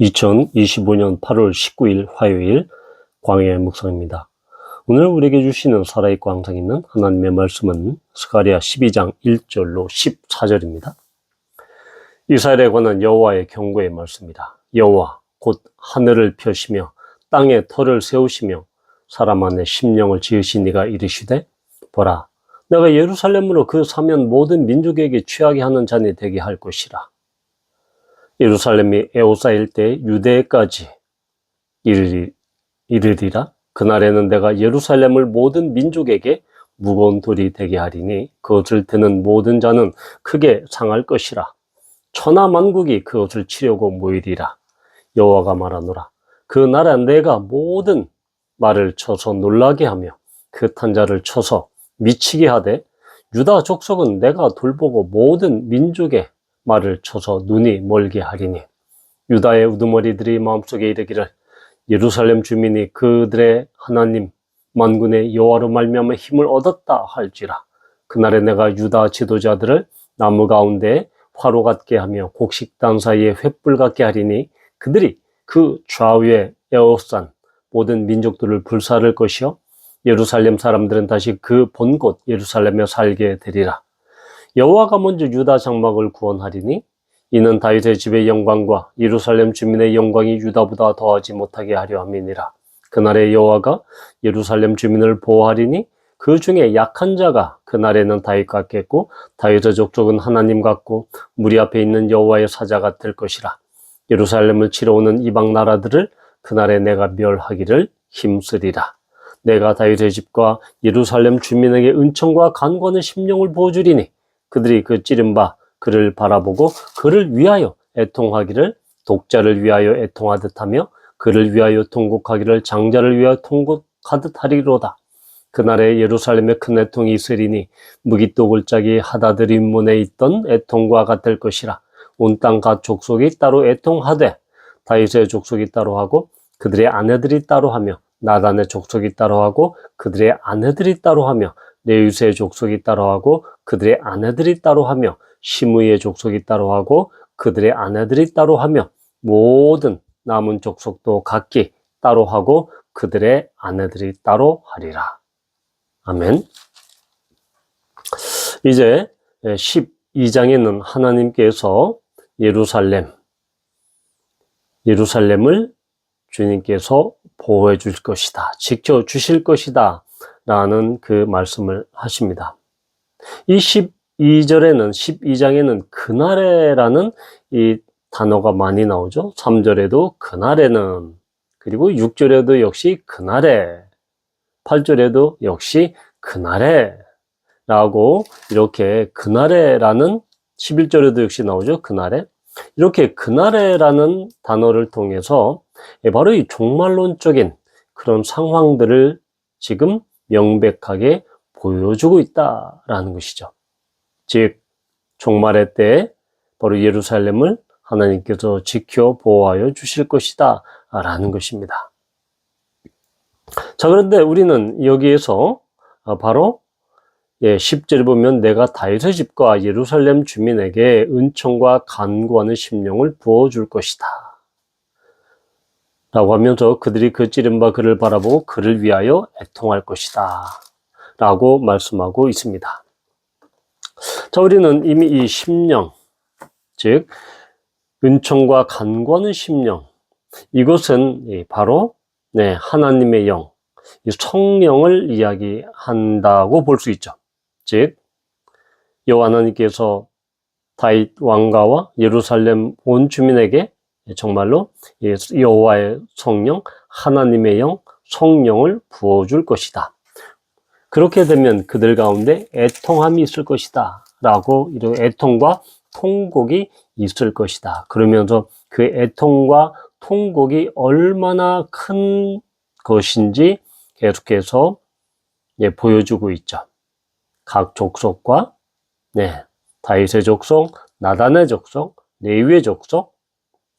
2025년 8월 19일 화요일 광야의 묵상입니다. 오늘 우리에게 주시는 살아있고 항상 있는 하나님의 말씀은 스가랴 12장 1절로 14절입니다. 이스라엘에 관한 여호와의 경고의 말씀입니다. 여호와 곧 하늘을 펴시며 땅에 터를 세우시며 사람 안에 심령을 지으신 이가 이르시되 보라 내가 예루살렘으로 그 사면 모든 민족에게 취하게 하는 잔이 되게 할 것이라. 예루살렘이 에오사일 때 유대까지 이르리라. 그날에는 내가 예루살렘을 모든 민족에게 무거운 돌이 되게 하리니 그것을 드는 모든 자는 크게 상할 것이라. 천하 만국이 그것을 치려고 모이리라. 여호와가 말하노라. 그 날에 내가 모든 말을 쳐서 놀라게 하며 그 탄자를 쳐서 미치게 하되 유다 족속은 내가 돌보고 모든 민족의 말을 쳐서 눈이 멀게 하리니 유다의 우두머리들이 마음속에 이르기를 예루살렘 주민이 그들의 하나님 만군의 여호와로 말미암아 힘을 얻었다 할지라. 그날에 내가 유다 지도자들을 나무 가운데 화로 같게 하며 곡식단 사이에 횃불 같게 하리니 그들이 그 좌우의 에오산 모든 민족들을 불사를 것이요 예루살렘 사람들은 다시 그 본 곳 예루살렘에 살게 되리라. 여호와가 먼저 유다 장막을 구원하리니 이는 다윗의 집의 영광과 예루살렘 주민의 영광이 유다보다 더하지 못하게 하려 함이니라. 그날에 여호와가 예루살렘 주민을 보호하리니 그 중에 약한 자가 그날에는 다윗 같겠고 다윗의 족속은 하나님 같고 무리 앞에 있는 여호와의 사자 같을 것이라. 예루살렘을 치러 오는 이방 나라들을 그날에 내가 멸하기를 힘쓰리라. 내가 다윗의 집과 예루살렘 주민에게 은총과 간구하는 심령을 부어주리니 그들이 그 찌른 바 그를 바라보고 그를 위하여 애통하기를 독자를 위하여 애통하듯 하며 그를 위하여 통곡하기를 장자를 위하여 통곡하듯 하리로다. 그날에 예루살렘에 큰 애통이 있으리니 무기또 골짜기 하다드 림몬에 있던 애통과 같을 것이라. 온 땅 각 족속이 따로 애통하되 다윗의 족속이 따로 하고 그들의 아내들이 따로 하며 나단의 족속이 따로 하고 그들의 아내들이 따로 하며 레위의 족속이 따로 하고 그들의 아내들이 따로 하며 시므이의 족속이 따로 하고 그들의 아내들이 따로 하며 모든 남은 족속도 각기 따로 하고 그들의 아내들이 따로 하리라. 아멘. 이제 12장에는 하나님께서 예루살렘을 주님께서 보호해 줄 것이다, 지켜 주실 것이다 라는 그 말씀을 하십니다. 이 12장에는 그날에라는 이 단어가 많이 나오죠. 3절에도 그날에는, 그리고 6절에도 역시 그날에, 8절에도 역시 그날에 라고 이렇게 그날에라는 11절에도 역시 나오죠. 그날에. 이렇게 그날에라는 단어를 통해서 바로 이 종말론적인 그런 상황들을 지금 명백하게 보여주고 있다라는 것이죠. 즉 종말의 때에 바로 예루살렘을 하나님께서 지켜 보호하여 주실 것이다 라는 것입니다. 자, 그런데 우리는 여기에서 바로 10절에 보면 내가 다윗의 집과 예루살렘 주민에게 은총과 간구하는 심령을 부어줄 것이다 라고 하면서 그들이 그 찌른 바 그를 바라보고 그를 위하여 애통할 것이다 라고 말씀하고 있습니다. 자, 우리는 이미 이 심령, 즉 은총과 간구하는 심령, 이것은 바로 하나님의 영, 성령을 이야기한다고 볼 수 있죠. 즉 여호와 하나님께서 다윗 왕가와 예루살렘 온 주민에게 정말로 여호와의 성령, 하나님의 영, 성령을 부어줄 것이다. 그렇게 되면 그들 가운데 애통함이 있을 것이다 라고, 이런 애통과 통곡이 있을 것이다. 그러면서 그 애통과 통곡이 얼마나 큰 것인지 계속해서 보여주고 있죠. 각 족속과 다윗의 족속, 나단의 족속, 레위의 족속,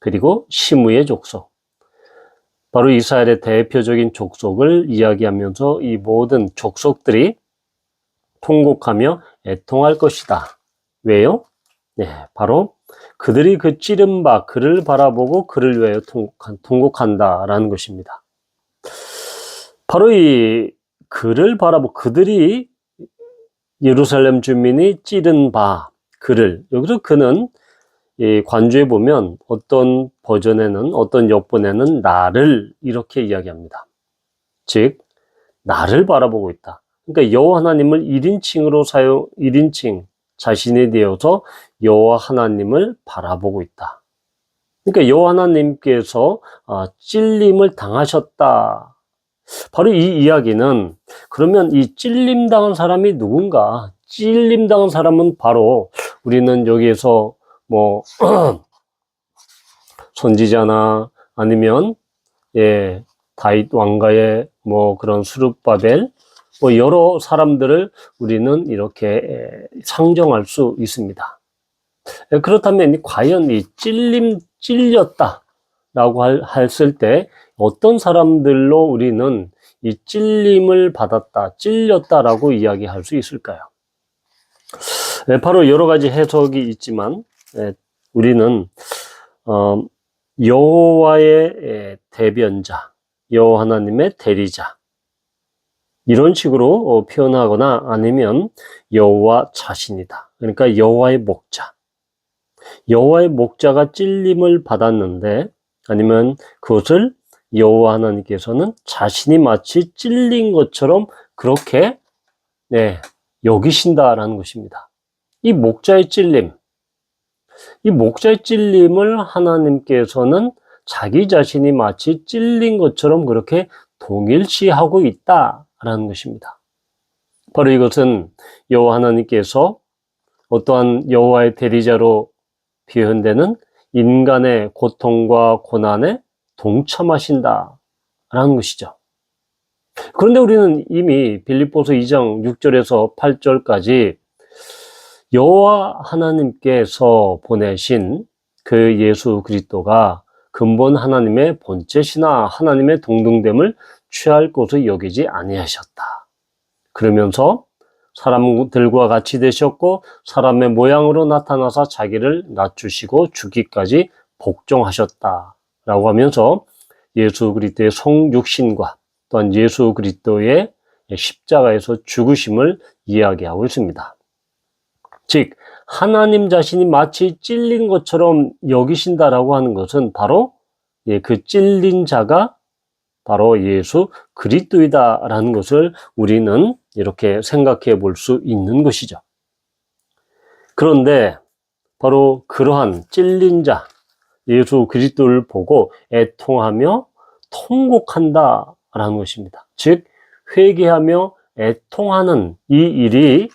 그리고 시므의 족속, 바로 이스라엘의 대표적인 족속을 이야기하면서 이 모든 족속들이 통곡하며 애통할 것이다. 왜요? 바로 그들이 그 찌른 바 그를 바라보고 그를 위하여 통곡한다라는 것입니다. 바로 이 그를 바라보고 그들이 예루살렘 주민이 찌른 바 그를, 여기서 그는 이 관주에 보면 어떤 버전에는, 어떤 역본에는 나를 이렇게 이야기합니다. 즉 나를 바라보고 있다. 그러니까 여호와 하나님을 1인칭 자신이 되어서 여호와 하나님을 바라보고 있다. 그러니까 여호와 하나님께서 찔림을 당하셨다. 바로 이 이야기는, 그러면 이 찔림 당한 사람이 누군가? 찔림 당한 사람은 바로 우리는 여기에서 뭐 선지자나 아니면 다윗 왕가의 뭐 그런 수룹바벨, 뭐 여러 사람들을 우리는 이렇게 상정할 수 있습니다. 그렇다면 과연 이 찔렸다라고 했을 때 어떤 사람들로 우리는 이 찔림을 받았다, 찔렸다라고 이야기할 수 있을까요? 바로 여러 가지 해석이 있지만 우리는 여호와의 대변자, 여호와 하나님의 대리자, 이런 식으로 표현하거나 아니면 여호와 자신이다. 그러니까 여호와의 목자. 여호와의 목자가 찔림을 받았는데, 아니면 그것을 여호와 하나님께서는 자신이 마치 찔린 것처럼 그렇게 여기신다라는 것입니다. 이 목자의 찔림을 하나님께서는 자기 자신이 마치 찔린 것처럼 그렇게 동일시하고 있다라는 것입니다. 바로 이것은 여호와 하나님께서 어떠한 여호와의 대리자로 표현되는 인간의 고통과 고난에 동참하신다라는 것이죠. 그런데 우리는 이미 빌립보서 2장 6절에서 8절까지 여호와 하나님께서 보내신 그 예수 그리스도가 근본 하나님의 본체시나 하나님의 동등됨을 취할 것을 여기지 아니하셨다. 그러면서 사람들과 같이 되셨고 사람의 모양으로 나타나사 자기를 낮추시고 죽기까지 복종하셨다라고 하면서 예수 그리스도의 성육신과 또한 예수 그리스도의 십자가에서 죽으심을 이야기하고 있습니다. 즉 하나님 자신이 마치 찔린 것처럼 여기신다라고 하는 것은 바로 그 찔린 자가 바로 예수 그리스도이다라는 것을 우리는 이렇게 생각해 볼 수 있는 것이죠. 그런데 바로 그러한 찔린 자 예수 그리스도를 보고 애통하며 통곡한다라는 것입니다. 즉 회개하며 애통하는 이 일이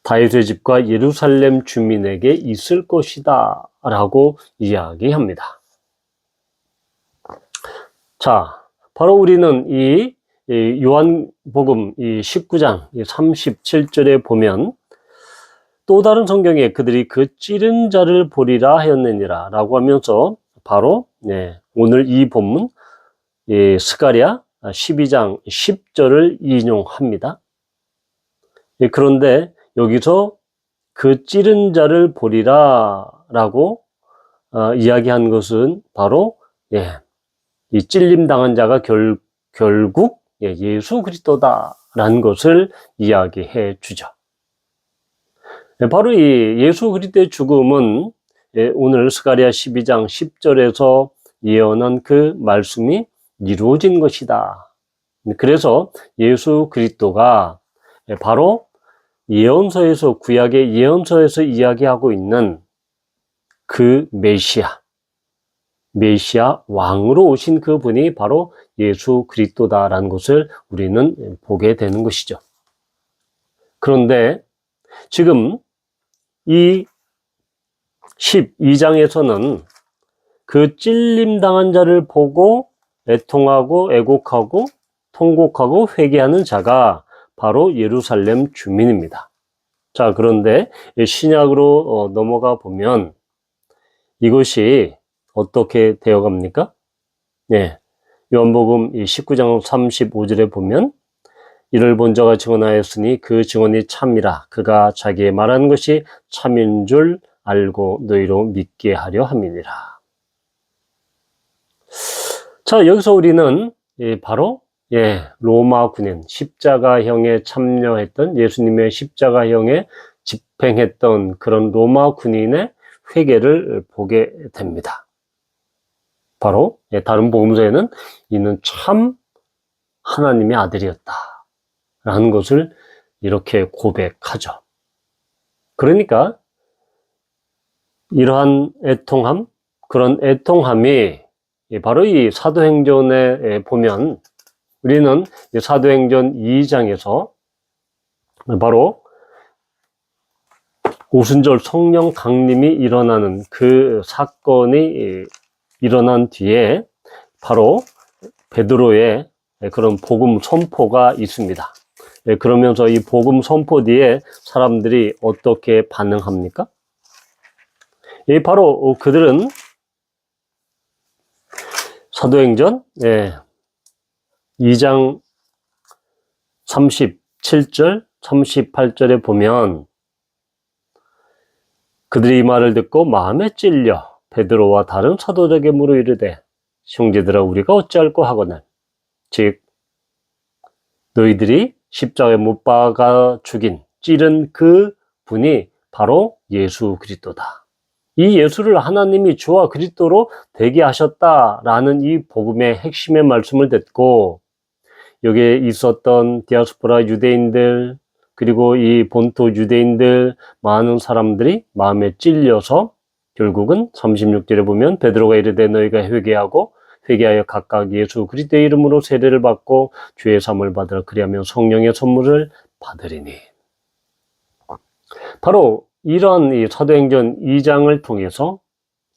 다윗의 집과 예루살렘 주민에게 있을 것이다 라고 이야기합니다. 자, 바로 우리는 이 요한복음 19장 37절에 보면 또 다른 성경에 그들이 그 찌른 자를 보리라 하였느니라 라고 하면서 바로 오늘 이 본문 스가랴 12장 10절을 인용합니다. 그런데 여기서 그 찌른 자를 보리라 라고 이야기한 것은 바로 이 찔림 당한 자가 결국 예수 그리스도다라는 것을 이야기해 주죠. 바로 이 예수 그리스도의 죽음은 오늘 스가랴 12장 10절에서 예언한 그 말씀이 이루어진 것이다. 그래서 예수 그리스도가 바로 예언서에서, 구약의 예언서에서 이야기하고 있는 그 메시아 왕으로 오신 그분이 바로 예수 그리스도다라는 것을 우리는 보게 되는 것이죠. 그런데 지금 이 12장에서는 그 찔림 당한 자를 보고 애통하고 애곡하고 통곡하고 회개하는 자가 바로 예루살렘 주민입니다. 자, 그런데 신약으로 넘어가 보면 이것이 어떻게 되어갑니까? 요한복음 19장 35절에 보면 이를 본 자가 증언하였으니 그 증언이 참이라 그가 자기의 말하는 것이 참인 줄 알고 너희로 믿게 하려 함이니라. 자, 여기서 우리는 바로 로마 군인, 십자가형에 참여했던 예수님의 십자가형에 집행했던 그런 로마 군인의 회개를 보게 됩니다. 바로 다른 복음서에는 이는 참 하나님의 아들이었다 라는 것을 이렇게 고백하죠. 그러니까 이러한 애통함, 그런 애통함이 바로 이 사도행전에 보면 우리는 사도행전 2장에서 바로 오순절 성령 강림이 일어나는 그 사건이 일어난 뒤에 바로 베드로의 그런 복음 선포가 있습니다. 그러면서 이 복음 선포 뒤에 사람들이 어떻게 반응합니까? 바로 그들은 사도행전 2장 37절, 38절에 보면 그들이 이 말을 듣고 마음에 찔려 베드로와 다른 사도들에게 물어 이르되 형제들아 우리가 어찌할꼬 하거늘 즉 너희들이 십자가에 못 박아 죽인 찌른 그 분이 바로 예수 그리스도다. 이 예수를 하나님이 주와 그리스도로 되게 하셨다라는 이 복음의 핵심의 말씀을 듣고 여기에 있었던 디아스포라 유대인들 그리고 이 본토 유대인들 많은 사람들이 마음에 찔려서 결국은 36절에 보면 베드로가 이르되 너희가 회개하여 각각 예수 그리스도의 이름으로 세례를 받고 죄의 사함을 받으라 그리하면 성령의 선물을 받으리니. 바로 이러한 이 사도행전 2장을 통해서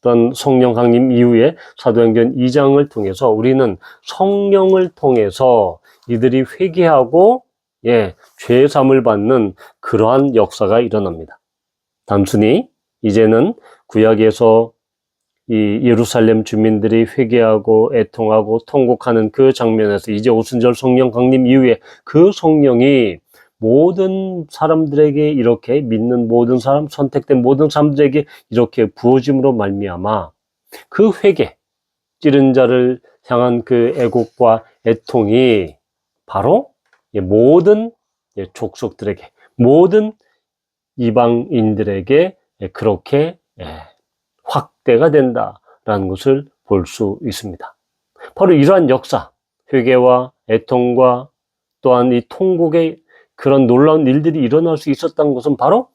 어떤 성령 강림 이후에 사도행전 2장을 통해서 우리는 성령을 통해서 이들이 회개하고 죄의 사함을 받는 그러한 역사가 일어납니다. 단순히 이제는 구약에서 이 예루살렘 주민들이 회개하고 애통하고 통곡하는 그 장면에서 이제 오순절 성령 강림 이후에 그 성령이 모든 사람들에게 이렇게 믿는 모든 사람, 선택된 모든 사람들에게 이렇게 부어짐으로 말미암아 그 회개, 찌른 자를 향한 그 애곡과 애통이 바로 모든 족속들에게, 모든 이방인들에게 그렇게 확대가 된다라는 것을 볼 수 있습니다. 바로 이러한 역사, 회개와 애통과 또한 이 통곡의 그런 놀라운 일들이 일어날 수 있었던 것은 바로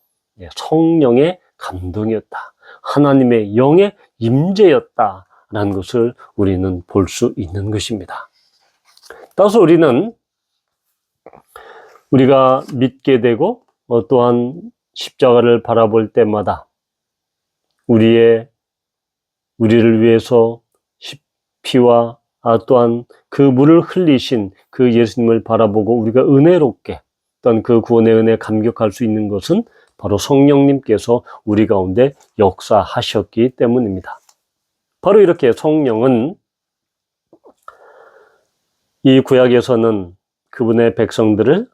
성령의 감동이었다. 하나님의 영의 임재였다라는 것을 우리는 볼 수 있는 것입니다. 따라서 우리는 우리가 믿게 되고 또한 십자가를 바라볼 때마다 우리를 위해서 피와 또한 그 물을 흘리신 그 예수님을 바라보고 우리가 은혜롭게 또한 그 구원의 은혜에 감격할 수 있는 것은 바로 성령님께서 우리 가운데 역사하셨기 때문입니다. 바로 이렇게 성령은 이 구약에서는 그분의 백성들을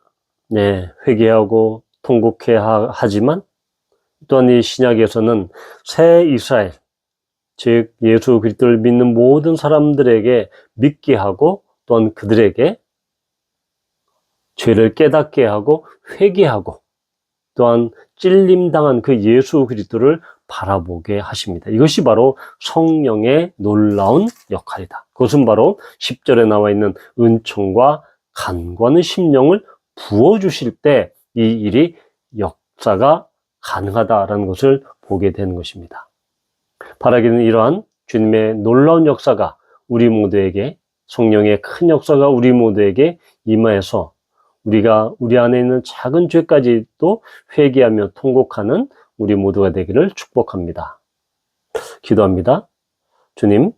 회개하고 통곡해 하지만 또한 이 신약에서는 새 이스라엘, 즉 예수 그리스도를 믿는 모든 사람들에게 믿게 하고 또한 그들에게 죄를 깨닫게 하고 회개하고 또한 찔림당한 그 예수 그리스도를 바라보게 하십니다. 이것이 바로 성령의 놀라운 역할이다. 그것은 바로 10절에 나와 있는 은총과 간구하는 심령을 부어주실 때 이 일이 역사가 가능하다라는 것을 보게 되는 것입니다. 바라기는 이러한 주님의 놀라운 역사가 우리 모두에게, 성령의 큰 역사가 우리 모두에게 임하여서 우리가 우리 안에 있는 작은 죄까지도 회개하며 통곡하는 우리 모두가 되기를 축복합니다. 기도합니다. 주님,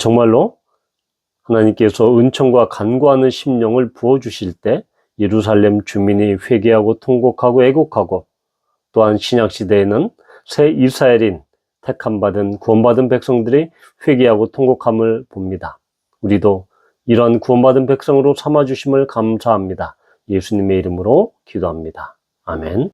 정말로 하나님께서 은총과 간구하는 심령을 부어주실 때 예루살렘 주민이 회개하고 통곡하고 애곡하고 또한 신약시대에는 새 이스라엘인 택함받은 구원받은 백성들이 회개하고 통곡함을 봅니다. 우리도 이런 구원받은 백성으로 삼아주심을 감사합니다. 예수님의 이름으로 기도합니다. 아멘.